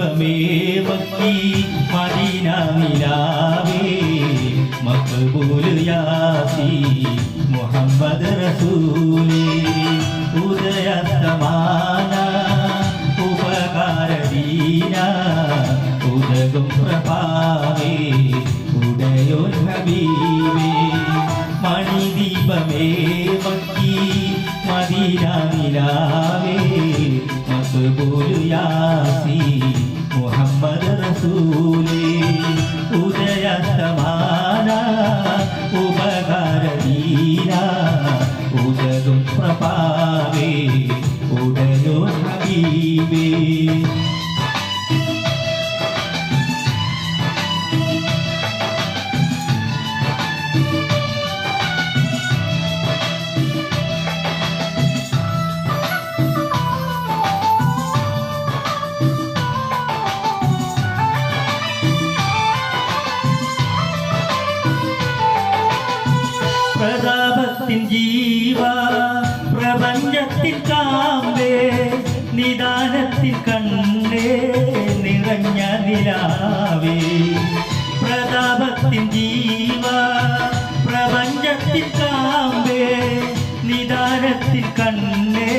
ദീപമേ makki Medina നിലാവേ മഖ്ബൂൽ യാസീൻ മുഹമ്മദ് റസൂലേ ഉദയസ്തമാന ഉപകാരദീന ഉദകും പ്രഭാവേ ഉദയോൻ ഹബീബേ മണിദീപമേ മക്കി മദീന നിലാവേ മഖ്ബൂൽ യാസീൻ മുഹമ്മദ് റസൂലേ ഉദയസ്തമാന ഉപകാരദീന ഉദകും പ്രഭാവേ ഉദയോൻ ഹബീബേ പ്രതാപത്തിൻ ജീവ പ്രപഞ്ചത്തിൻ കാമ്പേ നിദാനത്തിൻ കണ്ണേ നിറഞ്ഞ നിലാവേ പ്രതാപത്തിൻ ജീവ പ്രപഞ്ചത്തിൻ കാമ്പേ നിദാനത്തിൻ കണ്ണേ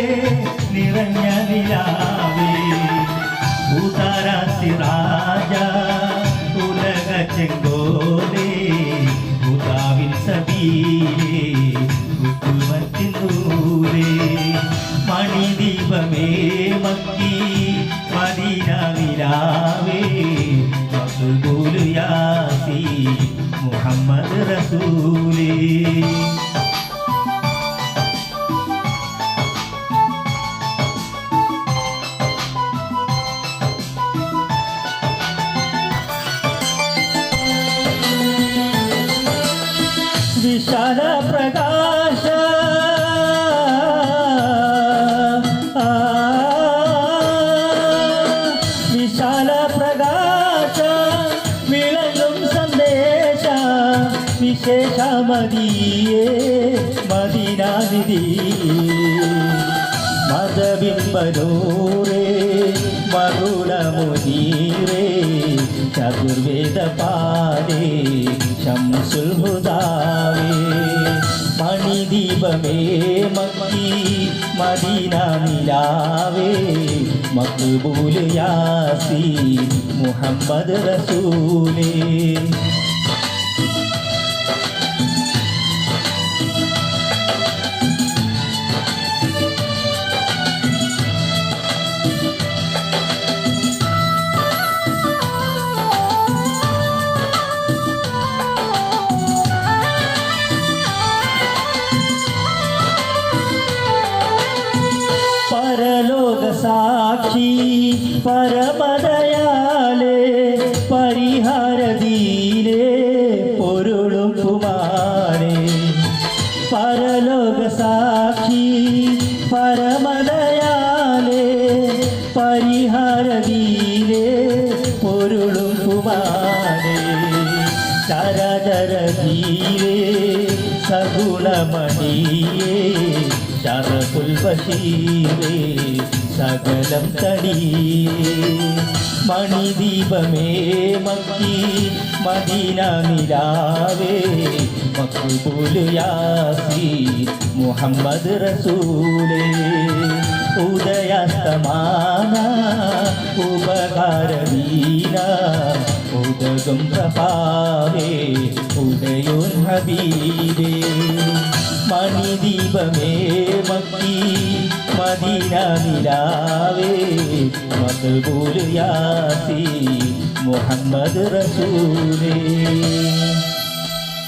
നിറഞ്ഞ നിലാവേ ഉദാരാത്തി രാജ ഉലക ചെങ്കോലേ ഉദാവിൻ സബീലേ ഉത്തുമത്തിൻ നൂരേ മണിദീപമേ മക്കി മദീന നിലാവേ മഖ്ബൂൽ യാസീൻ മുഹമ്മദ് റസൂലേ വിശാല പ്രകാശ വിശാല പ്രകാശ വിളങ്ങും സന്ദേശ വിശേഷ മദിയേ മദീനാനിധി മദബിംബനൂരേ മകുളമുനീരേ ചതുർവേദ പാരേ ശംസുൽ ഹുദാവേ മണിദീപമേ മക്കി മദീന നിലാവേ മഖ്ബൂൽ യാസീൻ മുഹമ്മദ് റസൂലേ പരലോക സാക്ഷി പരമദയാലേ പരിഹാരദീനേ പൊരുളും കുമാരേ പരലോക സാക്ഷി പരമദയാലേ പരിഹാരദീനേ പൊരുളും കുമാരേ ചരചര ജീവേ സഗുണമണിയേ ശറഫുൽ ബഷീറേ സകലം തടിയേ മണിദീപമേ മക്കി മദീന നിലാവേ മഖ്ബൂൽ യാസീൻ മുഹമ്മദ് റസൂലേ ഉദയസ്തമാന ഉപകാരദീന ഉദകും പ്രഭാവേ ഉദയോൻ ഹബീബേ മണിദീപമേ മക്കി മദീന നിലാവേ മഖ്ബൂൽ യാസീൻ മുഹമ്മദ് റസൂലേ